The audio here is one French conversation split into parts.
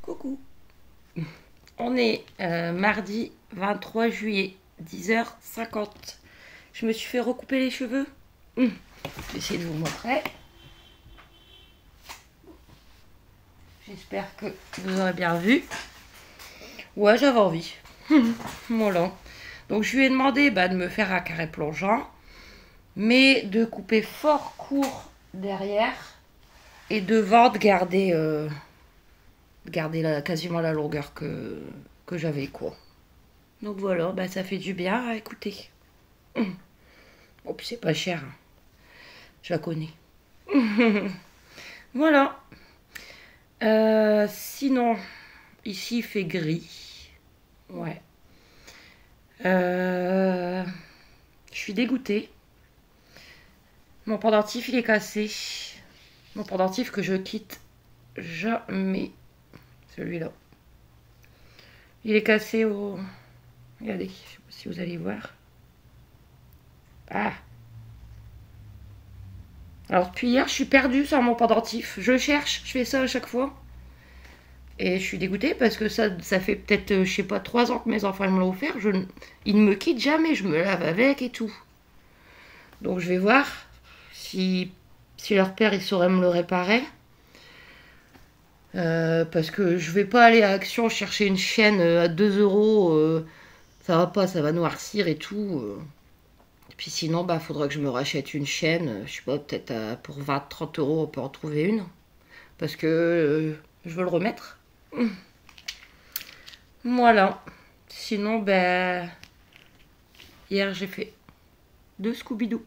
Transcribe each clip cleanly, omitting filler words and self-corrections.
Coucou. On est mardi 23 juillet, 10h50. Je me suis fait recouper les cheveux. Je vais essayer de vous montrer. J'espère que vous aurez bien vu. Ouais, j'avais envie. Voilà. Donc je lui ai demandé de me faire un carré plongeant, mais de couper fort court derrière et devant de garder, quasiment la longueur que j'avais quoi. Donc voilà, ça fait du bien à écouter. Bon, puis c'est pas cher. Hein. Je la connais. Voilà. Sinon, ici il fait gris. Ouais. Je suis dégoûtée. Mon pendentif il est cassé. Mon pendentif que je quitte jamais. Celui-là. Il est cassé au... Regardez, je sais pas si vous allez voir. Ah. Alors depuis hier, je suis perdue sur mon pendentif. Je cherche, je fais ça à chaque fois. Et je suis dégoûtée parce que ça fait peut-être, je sais pas, 3 ans que mes enfants me l'ont offert. Ils ne me quittent jamais, je me lave avec et tout. Donc je vais voir si leur père il saurait me le réparer. Parce que je vais pas aller à Action chercher une chaîne à 2 €. Ça va pas, ça va noircir et tout. Et puis sinon, faudra que je me rachète une chaîne. Je sais pas, peut-être pour 20-30 €, on peut en trouver une. Parce que je veux le remettre. Voilà. Sinon, hier j'ai fait 2 Scooby-Doo.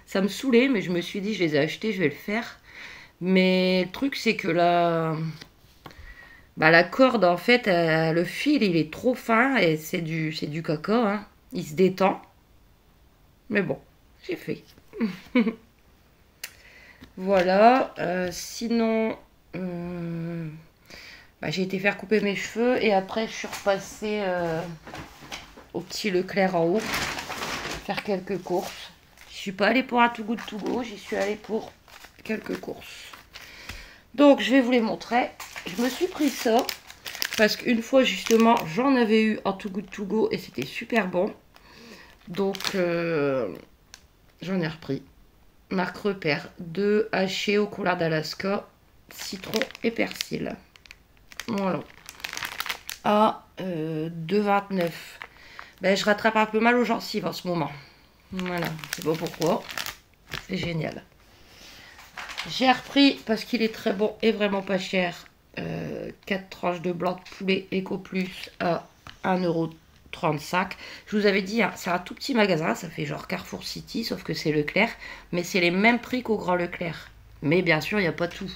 Ça me saoulait, mais je me suis dit, je les ai achetés, je vais le faire. Mais le truc, c'est que la corde, en fait, le fil, il est trop fin et c'est du caca. Hein. Il se détend. Mais bon, j'ai fait. Voilà. Sinon, j'ai été faire couper mes cheveux et après, je suis repassée au petit Leclerc en haut faire quelques courses. Je suis pas allée pour un Too Good To Go, j'y suis allée pour quelques courses. Donc, je vais vous les montrer. Je me suis pris ça parce qu'une fois, justement, j'en avais eu en Too Good To Go et c'était super bon. Donc, j'en ai repris. Marque Repère, 2 hachés au couleur d'Alaska, citron et persil. Voilà. À 2,29. Je rattrape un peu mal aux gencives en ce moment. Voilà, je sais pas pourquoi. C'est génial. J'ai repris, parce qu'il est très bon et vraiment pas cher, 4 tranches de blanc de poulet Eco Plus à 1,35 €. Je vous avais dit, hein, c'est un tout petit magasin, ça fait genre Carrefour City, sauf que c'est Leclerc. Mais c'est les mêmes prix qu'au Grand Leclerc. Mais bien sûr, il n'y a pas tout.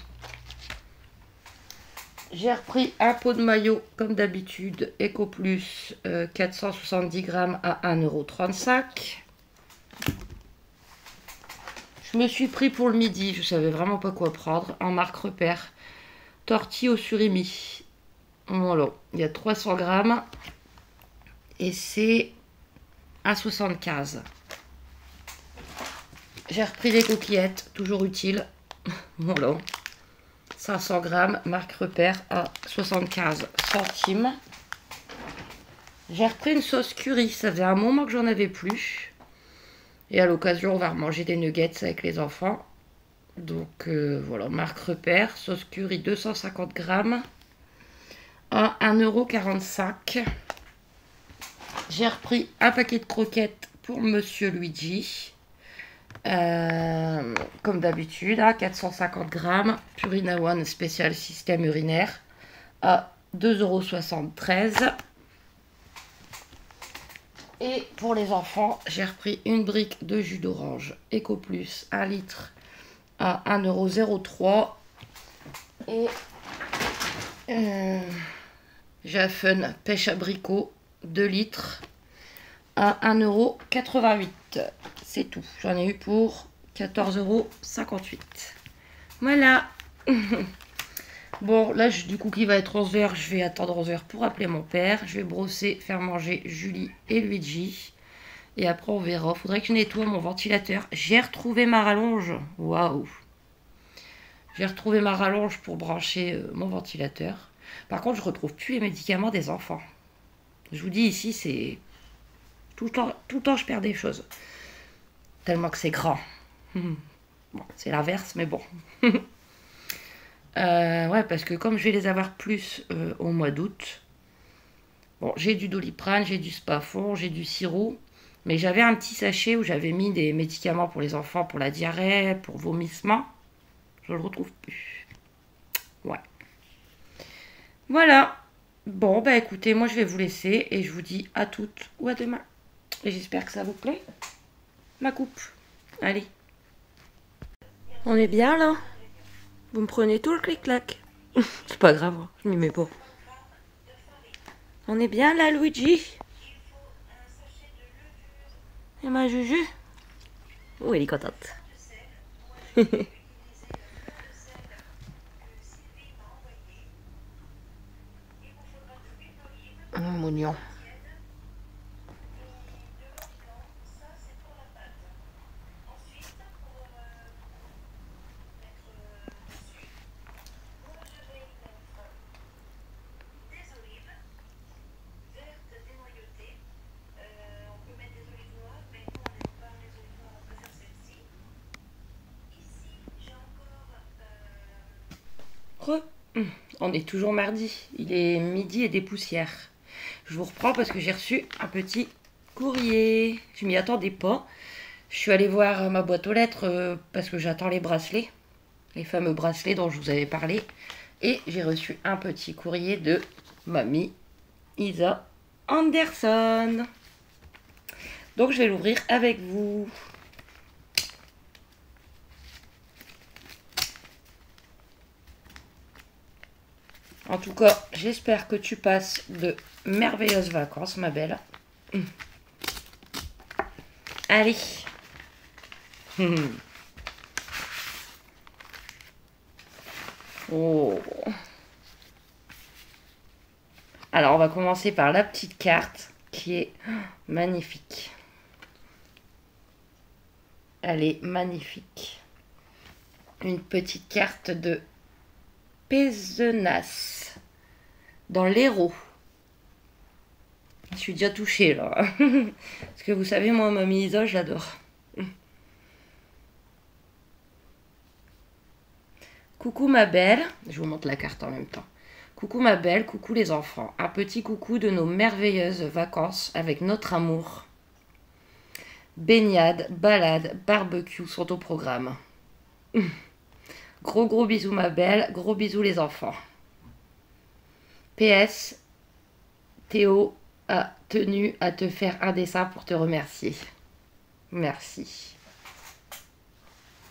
J'ai repris un pot de maillot, comme d'habitude, Eco Plus, 470 grammes à 1,35 €. Je me suis pris pour le midi, je savais vraiment pas quoi prendre, en marque Repère, tortille au surimi. Voilà, il y a 300 grammes et c'est à 75. J'ai repris des coquillettes, toujours utiles. Voilà, 500 grammes, marque Repère à 75 centimes. J'ai repris une sauce curry, ça faisait un moment que j'en avais plus. Et à l'occasion, on va remanger des nuggets avec les enfants. Donc voilà, marque Repère, sauce curry 250 grammes à 1,45 €. J'ai repris un paquet de croquettes pour Monsieur Luigi. Comme d'habitude, à 450 grammes. Purina One spécial système urinaire à 2,73 €. Et pour les enfants, j'ai repris une brique de jus d'orange Eco Plus 1 litre à 1,03 €. Et Jafun pêche abricot 2 litres à 1,88 €. C'est tout. J'en ai eu pour 14,58 €. Voilà. Bon, là, du coup, qui va être 11 h, je vais attendre 11 h pour appeler mon père. Je vais brosser, faire manger Julie et Luigi. Et après, on verra. Faudrait que je nettoie mon ventilateur. J'ai retrouvé ma rallonge. Waouh. J'ai retrouvé ma rallonge pour brancher mon ventilateur. Par contre, je retrouve plus les médicaments des enfants. Je vous dis, ici, c'est... tout le temps, je perds des choses. Tellement que c'est grand. Bon, c'est l'inverse, mais bon. Ouais, parce que comme je vais les avoir plus au mois d'août, bon, j'ai du Doliprane, j'ai du Spafon, j'ai du sirop, mais j'avais un petit sachet où j'avais mis des médicaments pour les enfants, pour la diarrhée, pour vomissement. Je le retrouve plus. Ouais. Voilà. Bon, bah écoutez, moi je vais vous laisser et je vous dis à toutes ou à demain. Et j'espère que ça vous plaît. Ma coupe. Allez. On est bien là? Vous me prenez tout le clic-clac. C'est pas grave, hein, je m'y mets pas. On est bien là, Luigi? Et ma Juju? Oh, elle est contente. Mon oignon. On est toujours mardi. Il est midi et des poussières. Je vous reprends parce que j'ai reçu un petit courrier. Je m'y attendais pas. Je suis allée voir ma boîte aux lettres parce que j'attends les bracelets. Les fameux bracelets dont je vous avais parlé. Et j'ai reçu un petit courrier de mamie Isa Anderson. Donc je vais l'ouvrir avec vous. En tout cas, j'espère que tu passes de merveilleuses vacances, ma belle. Allez. Oh. Alors, on va commencer par la petite carte qui est magnifique. Elle est magnifique. Une petite carte de Pézenas dans l'Hérault. Je suis déjà touchée là. Parce que vous savez, moi, mamie Isa, j'adore. Coucou ma belle. Je vous montre la carte en même temps. Coucou ma belle, coucou les enfants. Un petit coucou de nos merveilleuses vacances avec notre amour. Baignade, balade, barbecue sont au programme. Gros bisous ma belle, gros bisous les enfants. PS, Théo a tenu à te faire un dessin pour te remercier. Merci.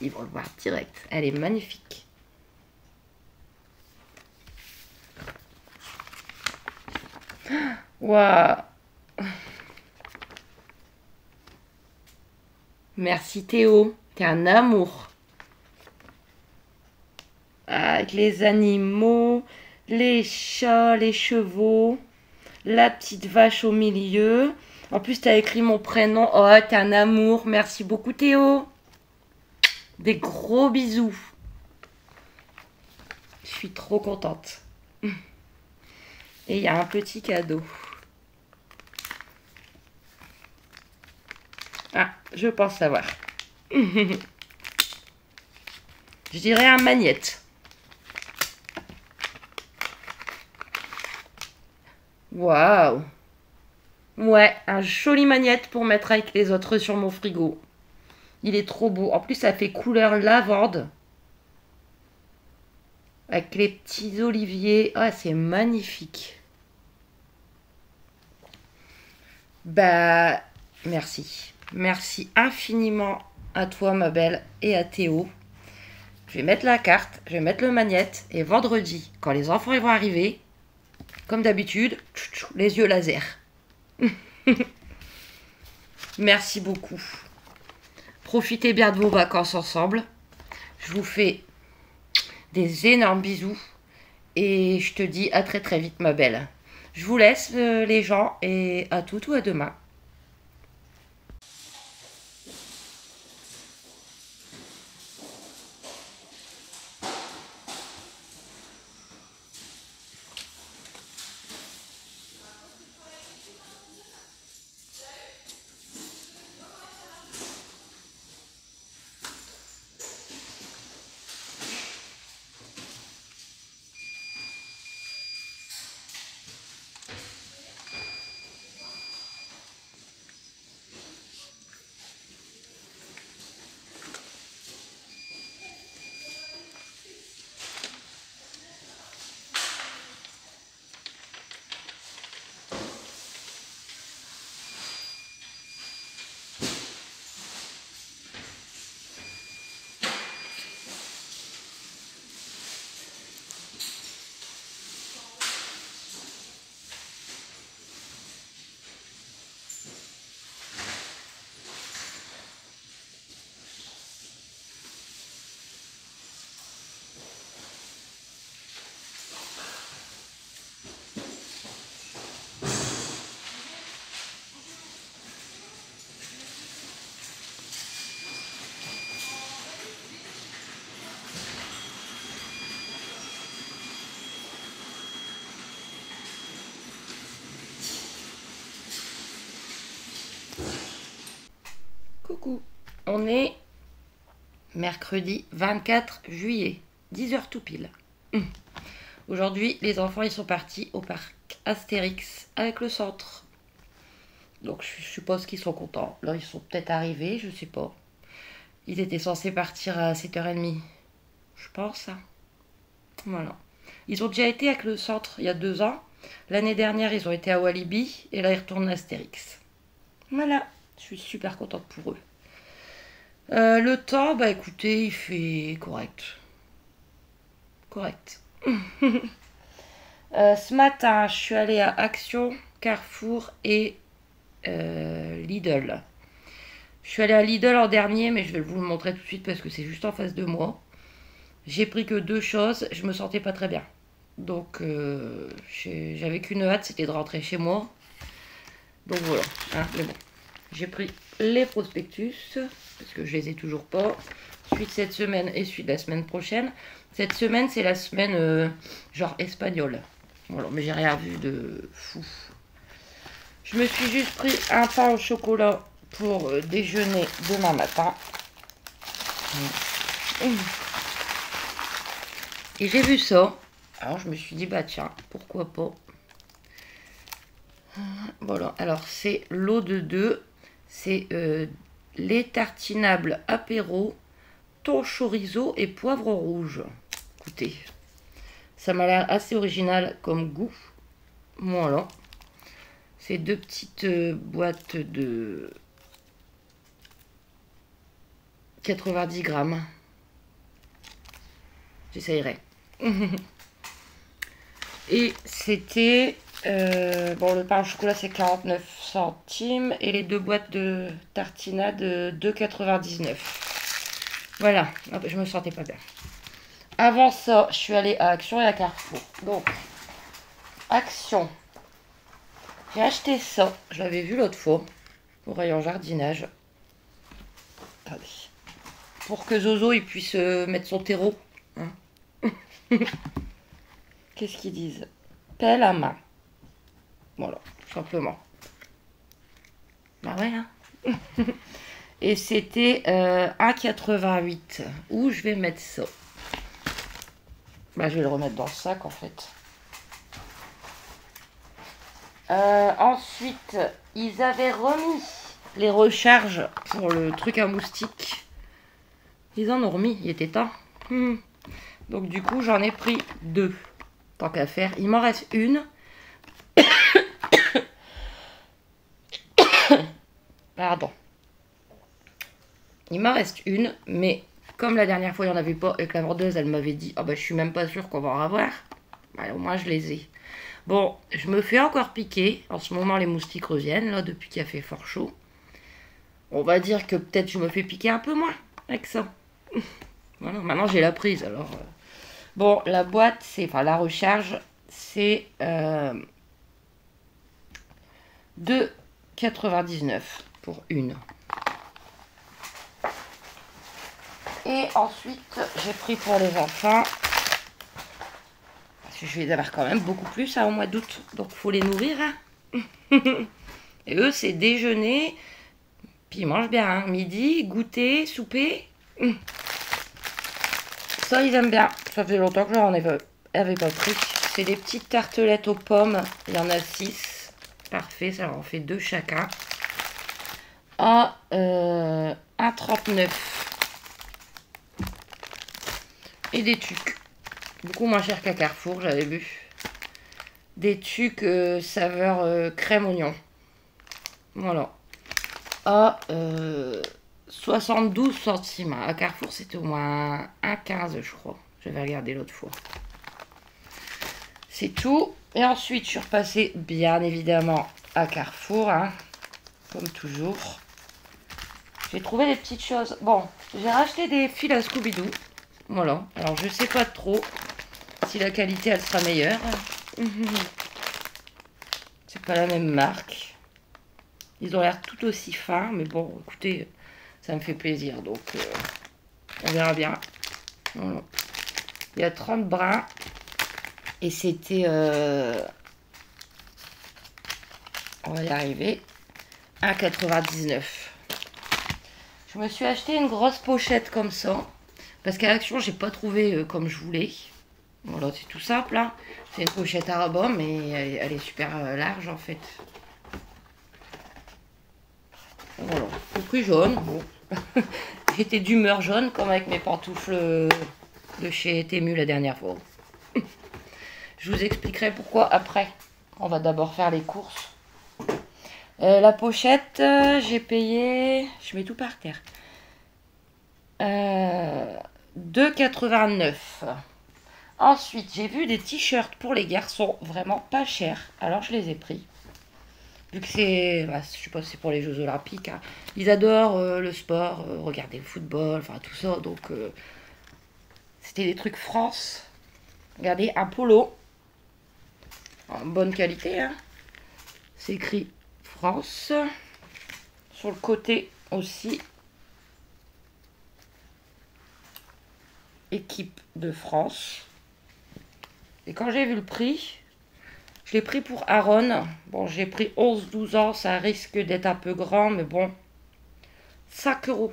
Ils vont le voir direct. Elle est magnifique. Waouh. Merci Théo, t'es un amour. Avec les animaux, les chats, les chevaux, la petite vache au milieu. En plus, t'as écrit mon prénom. Oh, t'es un amour. Merci beaucoup Théo. Des gros bisous. Je suis trop contente. Et il y a un petit cadeau. Ah, je pense savoir. Je dirais un magnète. Waouh. Ouais, un joli magnète pour mettre avec les autres sur mon frigo. Il est trop beau. En plus, ça fait couleur lavande. Avec les petits oliviers. Ah, c'est magnifique. Bah, merci. Merci infiniment à toi, ma belle, et à Théo. Je vais mettre la carte, je vais mettre le magnète. Et vendredi, quand les enfants vont arriver, comme d'habitude, les yeux laser. Merci beaucoup. Profitez bien de vos vacances ensemble. Je vous fais des énormes bisous. Et je te dis à très vite, ma belle. Je vous laisse, les gens, et à tout ou à demain. Coucou. On est mercredi 24 juillet, 10h tout pile. Aujourd'hui, les enfants, ils sont partis au parc Astérix avec le centre. Donc, je suppose qu'ils sont contents. Là, ils sont peut-être arrivés, je sais pas. Ils étaient censés partir à 7h30. Je pense, hein. Voilà. Ils ont déjà été avec le centre il y a 2 ans. L'année dernière, ils ont été à Walibi. Et là, ils retournent à Astérix. Voilà. Je suis super contente pour eux. Le temps, bah écoutez, il fait correct. Correct. Ce matin, je suis allée à Action, Carrefour et Lidl. Je suis allée à Lidl en dernier, mais je vais vous le montrer tout de suite parce que c'est juste en face de moi. J'ai pris que 2 choses, je me sentais pas très bien. Donc j'avais qu'une hâte, c'était de rentrer chez moi. Donc voilà, hein, mais bon. J'ai pris les prospectus, parce que je les ai toujours pas. Celui de cette semaine et celui de la semaine prochaine. Cette semaine, c'est la semaine genre espagnole. Voilà, mais j'ai rien vu de fou. Je me suis juste pris un pain au chocolat pour déjeuner demain matin. Et j'ai vu ça. Alors je me suis dit, bah tiens, pourquoi pas. Voilà, alors c'est l'eau de 2. C'est lait tartinable apéro, thon chorizo et poivre rouge. Écoutez, ça m'a l'air assez original comme goût. Voilà. C'est 2 petites boîtes de 90 grammes. J'essayerai. Et c'était... bon, le pain au chocolat, c'est 49 centimes. Et les 2 boîtes de tartinade, 2,99. Voilà. Je me sentais pas bien. Avant ça, je suis allée à Action et à Carrefour. Donc, Action. J'ai acheté ça. Je l'avais vu l'autre fois. Au rayon jardinage. Attendez. Pour que Zozo, il puisse mettre son terreau. Hein. Qu'est-ce qu'ils disent? Pelle à main. Voilà, tout simplement. Bah ouais, hein. Et c'était 1,88. Où je vais mettre ça? Bah, je vais le remettre dans le sac, en fait. Ensuite, ils avaient remis les recharges pour le truc à moustiques. Ils en ont remis, il était temps. Donc, du coup, j'en ai pris 2. Tant qu'à faire. Il m'en reste une. Pardon. Il m'en reste une, mais comme la dernière fois il n'y en avait pas et que la vendeuse elle m'avait dit oh bah je suis même pas sûre qu'on va en avoir, bah, au moins je les ai. Bon, je me fais encore piquer. En ce moment les moustiques reviennent là depuis qu'il a fait fort chaud. On va dire que peut-être je me fais piquer un peu moins avec ça. Voilà, maintenant j'ai la prise alors. Bon, la boîte c'est, enfin la recharge c'est 2,99 pour une. Et ensuite, j'ai pris pour les enfants, parce que je vais les avoir quand même beaucoup plus au mois d'août, donc il faut les nourrir. Hein. Et eux, c'est déjeuner, puis ils mangent bien. Hein. Midi, goûter, souper. Ça, ils aiment bien. Ça fait longtemps que je n'en avais pas pris. C'est des petites tartelettes aux pommes. Il y en a 6. Parfait, ça leur en fait 2 chacun. À 1,39. Et des tucs. Beaucoup moins cher qu'à Carrefour, j'avais vu. Des tucs saveur crème oignon. Voilà. À 72 centimes. À Carrefour, c'était au moins 1,15 je crois. J'avais regardé l'autre fois. C'est tout. Et ensuite, je suis repassée bien évidemment à Carrefour. Hein, comme toujours. J'ai trouvé des petites choses. Bon, j'ai racheté des fils à Scooby-Doo. Voilà, alors je sais pas trop si la qualité elle sera meilleure. C'est pas la même marque. Ils ont l'air tout aussi fins, mais bon, écoutez, ça me fait plaisir, donc on verra bien. Voilà. Il y a 30 brins et c'était, on va y arriver, 1,99. Je me suis acheté une grosse pochette comme ça. Parce qu'à Action, j'ai pas trouvé comme je voulais. Voilà, c'est tout simple. Hein. C'est une pochette Arabah, mais elle est super large en fait. Voilà, le prix jaune. Bon. J'étais d'humeur jaune, comme avec mes pantoufles de chez Temu la dernière fois. Je vous expliquerai pourquoi après. On va d'abord faire les courses. La pochette, j'ai payé... Je mets tout par terre. 2,89 €. Ensuite, j'ai vu des t-shirts pour les garçons vraiment pas chers. Alors, je les ai pris. Vu que c'est... Bah, je sais pas si c'est pour les Jeux Olympiques. Hein. Ils adorent le sport, regarder le football, enfin tout ça. Donc, c'était des trucs France. Regardez, un polo. En bonne qualité. Hein. C'est écrit France. Sur le côté aussi. Équipe de France. Et quand j'ai vu le prix, je l'ai pris pour Aaron. Bon, j'ai pris 11-12 ans, ça risque d'être un peu grand, mais bon. 5 €.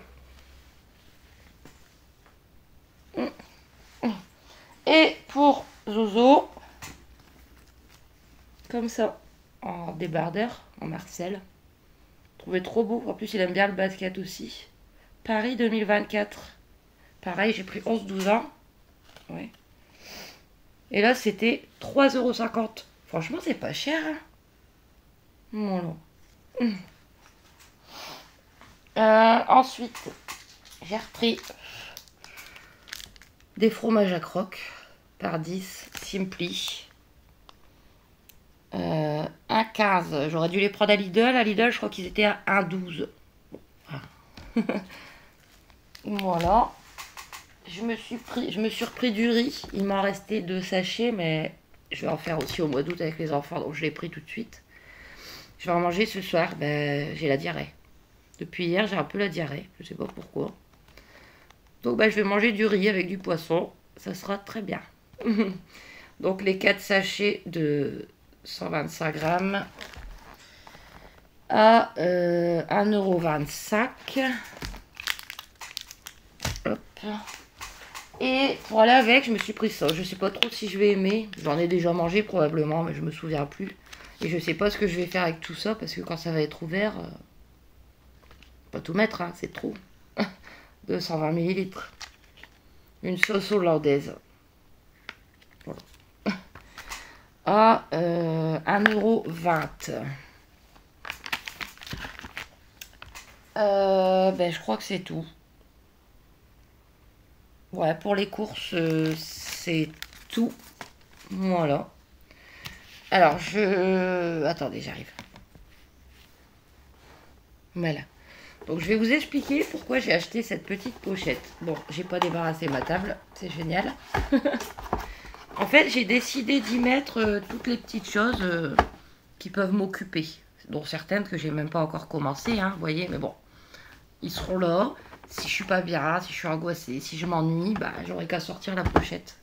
Et pour Zozo, comme ça, en débardeur, en Marcel. Trouvé trop beau. En plus, il aime bien le basket aussi. Paris 2024. Pareil, j'ai pris 11-12 ans. Ouais. Et là, c'était 3,50 €. Franchement, c'est pas cher. Hein. Voilà. Ensuite, j'ai repris des fromages à croque par 10, Simply. 1,15 €. J'aurais dû les prendre à Lidl. À Lidl, je crois qu'ils étaient à 1,12 €. Voilà. Je me suis repris du riz. Il m'en restait 2 sachets, mais je vais en faire aussi au mois d'août avec les enfants, donc je l'ai pris tout de suite. Je vais en manger ce soir. Ben, j'ai la diarrhée. Depuis hier, j'ai un peu la diarrhée. Je sais pas pourquoi. Donc, ben, je vais manger du riz avec du poisson. Ça sera très bien. Donc, les 4 sachets de 125 grammes à 1,25 €. Hop. Et pour aller avec, je me suis pris ça. Je sais pas trop si je vais aimer. J'en ai déjà mangé probablement, mais je me souviens plus. Et je sais pas ce que je vais faire avec tout ça, parce que quand ça va être ouvert, pas tout mettre, hein, c'est trop. 220 ml. Une sauce hollandaise. Voilà. À 1,20 €. Ben, je crois que c'est tout. Ouais, pour les courses, c'est tout. Voilà. Alors, attendez, j'arrive. Voilà. Donc, je vais vous expliquer pourquoi j'ai acheté cette petite pochette. Bon, j'ai pas débarrassé ma table. C'est génial. En fait, j'ai décidé d'y mettre toutes les petites choses qui peuvent m'occuper. Dont certaines que j'ai même pas encore commencé, hein, vous voyez. Mais bon, ils seront là. Si je suis pas bien, si je suis angoissée, si je m'ennuie, bah, j'aurais qu'à sortir la pochette.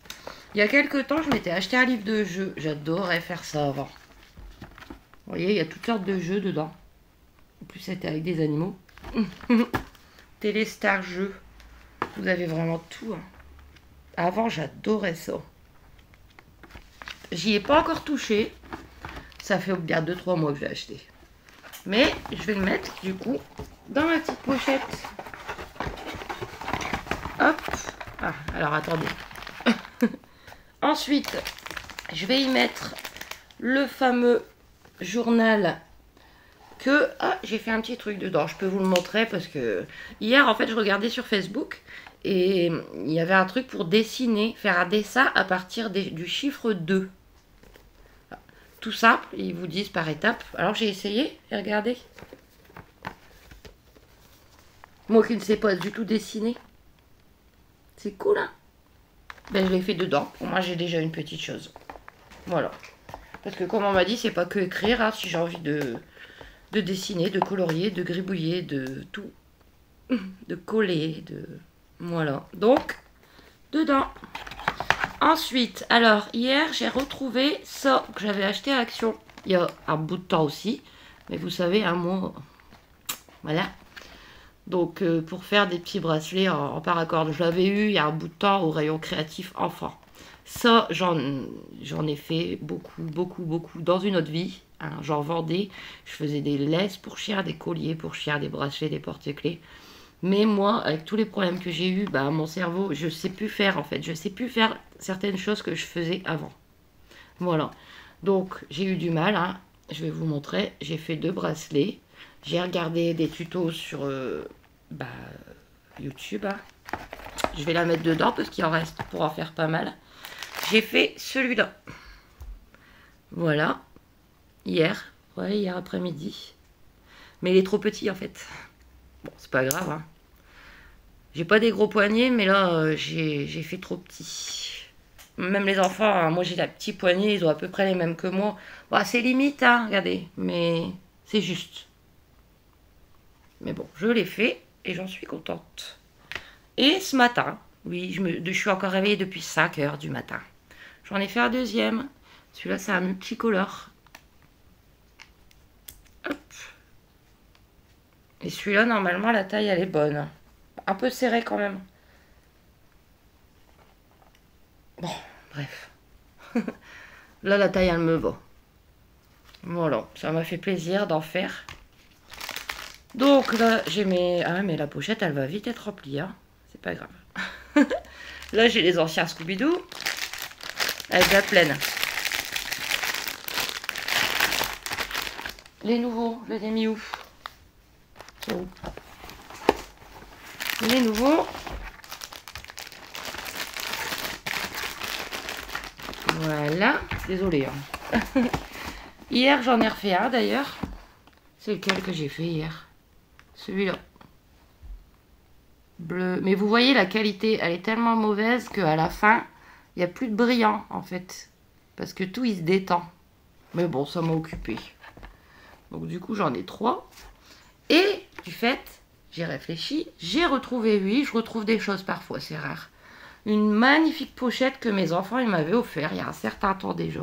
Il y a quelques temps, je m'étais acheté un livre de jeux. J'adorais faire ça avant. Vous voyez, il y a toutes sortes de jeux dedans. En plus, c'était avec des animaux. Téléstar jeux. Vous avez vraiment tout. Hein. Avant, j'adorais ça. J'y ai pas encore touché. Ça fait bien 2-3 mois que j'ai acheté. Mais je vais le mettre, du coup, dans ma petite pochette. Hop. Ah, alors attendez. Ensuite, je vais y mettre le fameux journal que... Ah, j'ai fait un petit truc dedans. Je peux vous le montrer parce que... Hier, en fait, je regardais sur Facebook et il y avait un truc pour dessiner, faire un dessin à partir du chiffre 2. Tout simple, ils vous disent par étapes. Alors, j'ai essayé et regardez. Moi qui ne sais pas du tout dessiner. C'est cool, hein? Ben, je l'ai fait dedans. Pour moi, j'ai déjà une petite chose. Voilà. Parce que comme on m'a dit, c'est pas que écrire. Hein, si j'ai envie de dessiner, de colorier, de gribouiller, de tout. De coller, de... Voilà. Donc, dedans. Ensuite, alors, hier, j'ai retrouvé ça que j'avais acheté à Action. Il y a un bout de temps aussi. Mais vous savez, un mois... Voilà. Donc pour faire des petits bracelets en paracorde. Je l'avais eu il y a un bout de temps au rayon créatif enfant. Ça, j'en ai fait beaucoup dans une autre vie. Hein, j'en vendais. Je faisais des laisses pour chiens, des colliers pour chiens, des bracelets, des porte-clés. Mais moi, avec tous les problèmes que j'ai eus, bah, mon cerveau, je sais plus faire en fait. Je sais plus faire certaines choses que je faisais avant. Voilà. Donc, j'ai eu du mal. Hein. Je vais vous montrer. J'ai fait 2 bracelets. J'ai regardé des tutos sur bah, YouTube. Hein. Je vais la mettre dedans parce qu'il en reste pour en faire pas mal. J'ai fait celui-là. Voilà. Hier. Ouais, hier après-midi. Mais il est trop petit en fait. Bon, c'est pas grave. Hein. J'ai pas des gros poignets, mais là, j'ai fait trop petit. Même les enfants, hein, moi j'ai la petite poignée, ils ont à peu près les mêmes que moi. Bon, c'est limite, hein, regardez. Mais c'est juste. Mais bon, je l'ai fait et j'en suis contente. Et ce matin, oui, je suis encore réveillée depuis 5 heures du matin. J'en ai fait un deuxième. Celui-là, c'est un multicolore. Hop. Et celui-là, normalement, la taille, elle est bonne. Un peu serré quand même. Bon, bref. Là, la taille, elle me va. Voilà, ça m'a fait plaisir d'en faire. Donc là, j'ai mes... Ah, mais la pochette, elle va vite être remplie, hein. C'est pas grave. Là, j'ai les anciens Scooby-Doo. Elle est déjà pleine. Les nouveaux, je les ai mis où? Oh. Les nouveaux. Voilà. Désolée. Hein. Hier, j'en ai refait un d'ailleurs. C'est lequel que j'ai fait hier? Celui-là. Bleu. Mais vous voyez, la qualité, elle est tellement mauvaise qu'à la fin, il n'y a plus de brillant en fait. Parce que tout, il se détend. Mais bon, ça m'a occupé. Donc du coup, j'en ai 3. Et du fait, j'ai réfléchi, j'ai retrouvé, oui, je retrouve des choses parfois, c'est rare. Une magnifique pochette que mes enfants ils m'avaient offert il y a un certain temps déjà.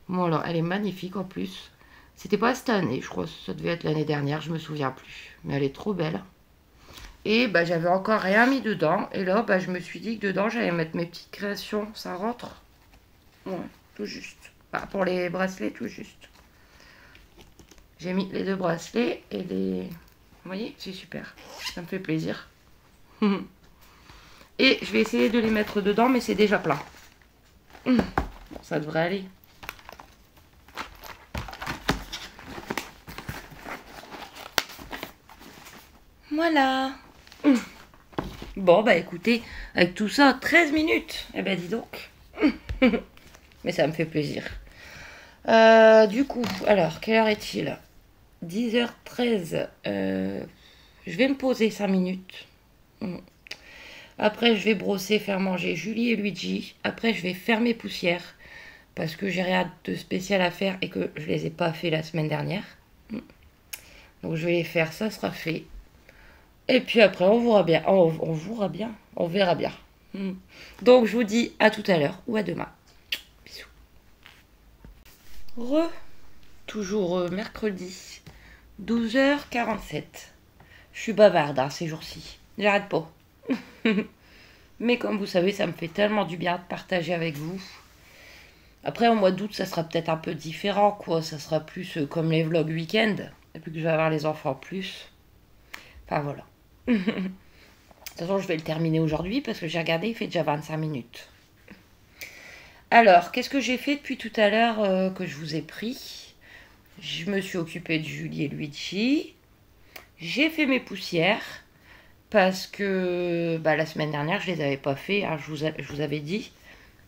Voilà, elle est magnifique en plus. C'était pas cette année, je crois, ça devait être l'année dernière, je me souviens plus. Mais elle est trop belle. Et bah, j'avais encore rien mis dedans. Et là, bah, je me suis dit que dedans, j'allais mettre mes petites créations. Ça rentre. Ouais, tout juste. Bah, pour les bracelets, tout juste. J'ai mis les 2 bracelets et les... Vous voyez, c'est super. Ça me fait plaisir. Et je vais essayer de les mettre dedans, mais c'est déjà plein. Bon, ça devrait aller. Voilà. Bon, bah écoutez, avec tout ça, 13 minutes. Eh ben dis donc. Mais ça me fait plaisir. Du coup, alors, quelle heure est-il? 10h13. Je vais me poser 5 minutes. Après, je vais brosser, faire manger Julie et Luigi. Après, je vais faire mes poussières. Parce que j'ai rien de spécial à faire et que je les ai pas fait la semaine dernière. Donc, je vais les faire, ça sera fait. Et puis après, on verra bien. On verra bien. Donc, je vous dis à tout à l'heure ou à demain. Bisous. Toujours mercredi. 12h47. Je suis bavarde hein, ces jours-ci. J'arrête pas. Mais comme vous savez, ça me fait tellement du bien de partager avec vous. Après, au mois d'août, ça sera peut-être un peu différent, quoi. Ça sera plus comme les vlogs week-end. Et puis que je vais avoir les enfants plus. Enfin, voilà. De toute façon, je vais le terminer aujourd'hui parce que j'ai regardé, il fait déjà 25 minutes. Alors, qu'est-ce que j'ai fait depuis tout à l'heure que je vous ai pris? Je me suis occupée de Julie et Luigi. J'ai fait mes poussières. Parce que bah, la semaine dernière, je les avais pas fait. Hein, je vous avais dit,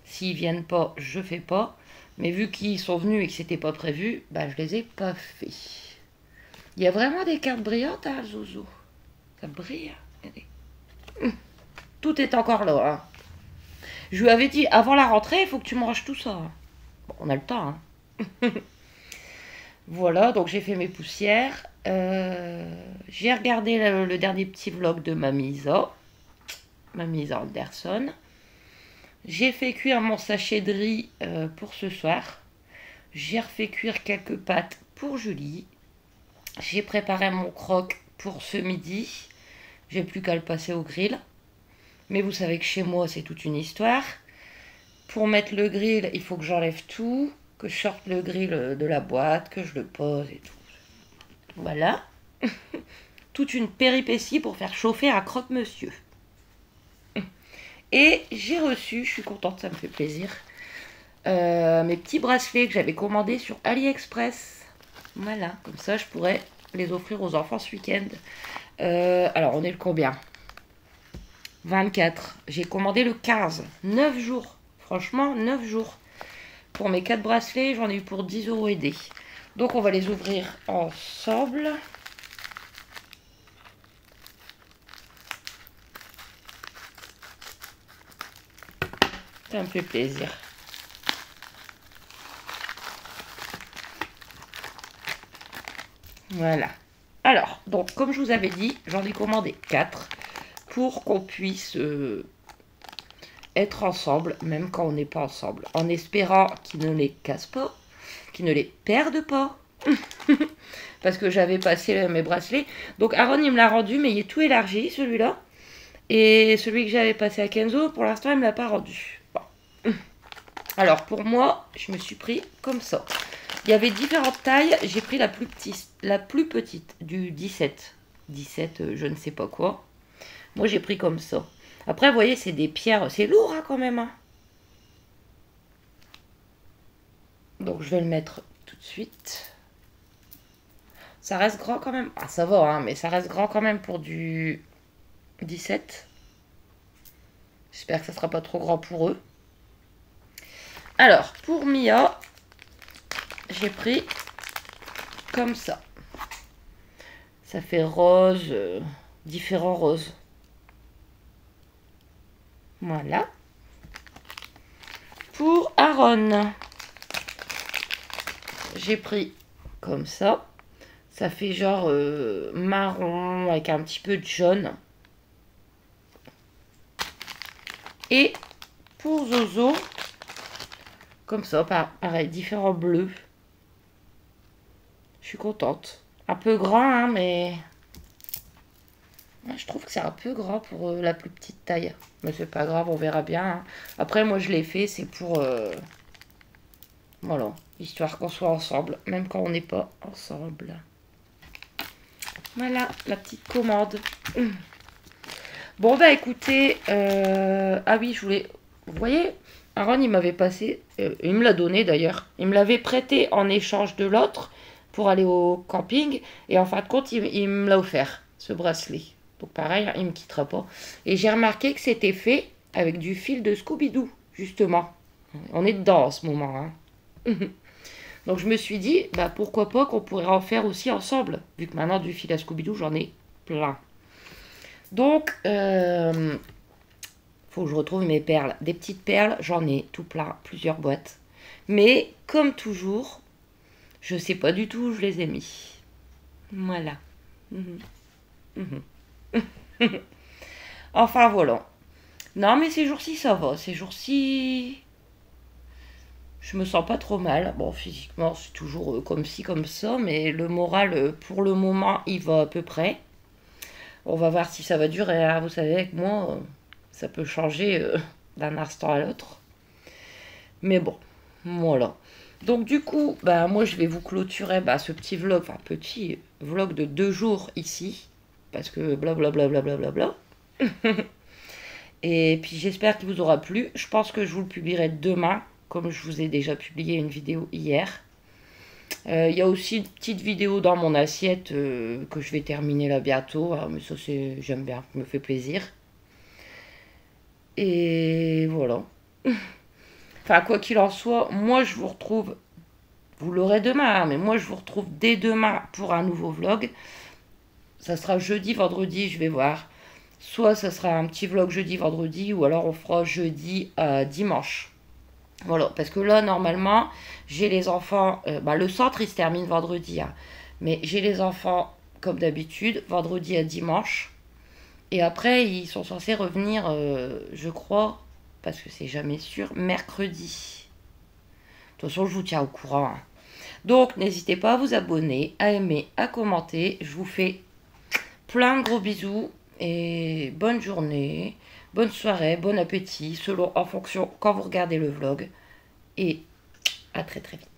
s'ils viennent pas, je fais pas. Mais vu qu'ils sont venus et que c'était pas prévu, bah, je les ai pas fait. Il y a vraiment des cartes brillantes, hein, Zozo. Ça brille. Regardez. Tout est encore là. Hein. Je lui avais dit, avant la rentrée, il faut que tu me ranges tout ça. Bon, on a le temps. Hein. Voilà, donc j'ai fait mes poussières. J'ai regardé le dernier petit vlog de Mamie Anderson. J'ai fait cuire mon sachet de riz pour ce soir. J'ai refait cuire quelques pâtes pour Julie. J'ai préparé mon croque pour ce midi. J'ai plus qu'à le passer au grill. Mais vous savez que chez moi, c'est toute une histoire. Pour mettre le grill, il faut que j'enlève tout, que je sorte le grill de la boîte, que je le pose et tout. Voilà. Toute une péripétie pour faire chauffer un croque-monsieur. Et j'ai reçu, je suis contente, ça me fait plaisir, mes petits bracelets que j'avais commandés sur AliExpress. Voilà, comme ça je pourrais les offrir aux enfants ce week-end. Alors on est le combien? 24. J'ai commandé le 15. 9 jours. Franchement, 9 jours. Pour mes 4 bracelets, j'en ai eu pour 10 € et des. Donc on va les ouvrir ensemble. Ça me fait plaisir. Voilà. Alors, donc, comme je vous avais dit, j'en ai commandé 4 pour qu'on puisse être ensemble, même quand on n'est pas ensemble, en espérant qu'ils ne les cassent pas, qu'ils ne les perdent pas. Parce que j'avais passé mes bracelets. Donc, Aaron, il me l'a rendu, mais il est tout élargi, celui-là. Et celui que j'avais passé à Kenzo, pour l'instant, il ne me l'a pas rendu. Bon. Alors, pour moi, je me suis pris comme ça. Il y avait différentes tailles. J'ai pris la plus petite du 17. 17, je ne sais pas quoi. Moi, j'ai pris comme ça. Après, vous voyez, c'est des pierres. C'est lourd, hein, quand même. Hein. Donc, je vais le mettre tout de suite. Ça reste grand quand même. Ah, ça va, hein, mais ça reste grand quand même pour du 17. J'espère que ça sera pas trop grand pour eux. Alors, pour Mia, j'ai pris comme ça. Ça fait rose, différents roses. Voilà. Pour Aaron, j'ai pris comme ça. Ça fait genre marron avec un petit peu de jaune. Et pour Zozo, comme ça, pareil, différents bleus. Je suis contente. Un peu grand, hein, mais je trouve que c'est un peu grand pour la plus petite taille. Mais c'est pas grave, on verra bien. Hein. Après, moi, je l'ai fait, c'est pour... voilà, histoire qu'on soit ensemble, même quand on n'est pas ensemble. Voilà, la petite commande. Bon, bah écoutez, ah oui, je voulais... Vous voyez, Aaron, il m'avait passé... il me l'a donné d'ailleurs. Il me l'avait prêté en échange de l'autre pour aller au camping. Et en fin de compte, il me l'a offert, ce bracelet. Donc pareil, il ne me quittera pas. Et j'ai remarqué que c'était fait avec du fil de Scooby-Doo, justement. On est dedans en ce moment. Hein. Donc je me suis dit, bah pourquoi pas qu'on pourrait en faire aussi ensemble. Vu que maintenant, du fil à Scooby-Doo, j'en ai plein. Donc, faut que je retrouve mes perles. Des petites perles, j'en ai tout plein, plusieurs boîtes. Mais, comme toujours, je sais pas du tout où je les ai mis. Voilà. Enfin, voilà. Non, mais ces jours-ci, ça va. Ces jours-ci, je me sens pas trop mal. Bon, physiquement, c'est toujours comme ci, comme ça. Mais le moral, pour le moment, il va à peu près. On va voir si ça va durer. Hein. Vous savez, avec moi, ça peut changer d'un instant à l'autre. Mais bon, voilà. Donc du coup, bah, moi je vais vous clôturer ce petit vlog, enfin petit vlog de 2 jours ici. Parce que blablabla. Et puis j'espère qu'il vous aura plu. Je pense que je vous le publierai demain, comme je vous ai déjà publié une vidéo hier. Il y a aussi une petite vidéo dans mon assiette que je vais terminer là bientôt. Alors, mais ça, j'aime bien, ça me fait plaisir. Et voilà. Enfin, quoi qu'il en soit, moi je vous retrouve, vous l'aurez demain, hein, mais moi je vous retrouve dès demain pour un nouveau vlog. Ça sera jeudi, vendredi, je vais voir. Soit ça sera un petit vlog jeudi, vendredi, ou alors on fera jeudi à dimanche. Voilà, parce que là, normalement, j'ai les enfants... le centre, il se termine vendredi. Hein, mais j'ai les enfants, comme d'habitude, vendredi à dimanche. Et après, ils sont censés revenir, je crois, parce que c'est jamais sûr, mercredi. De toute façon, je vous tiens au courant. Hein. Donc, n'hésitez pas à vous abonner, à aimer, à commenter. Je vous fais plein de gros bisous et bonne journée, bonne soirée, bon appétit, selon en fonction quand vous regardez le vlog. Et à très très vite.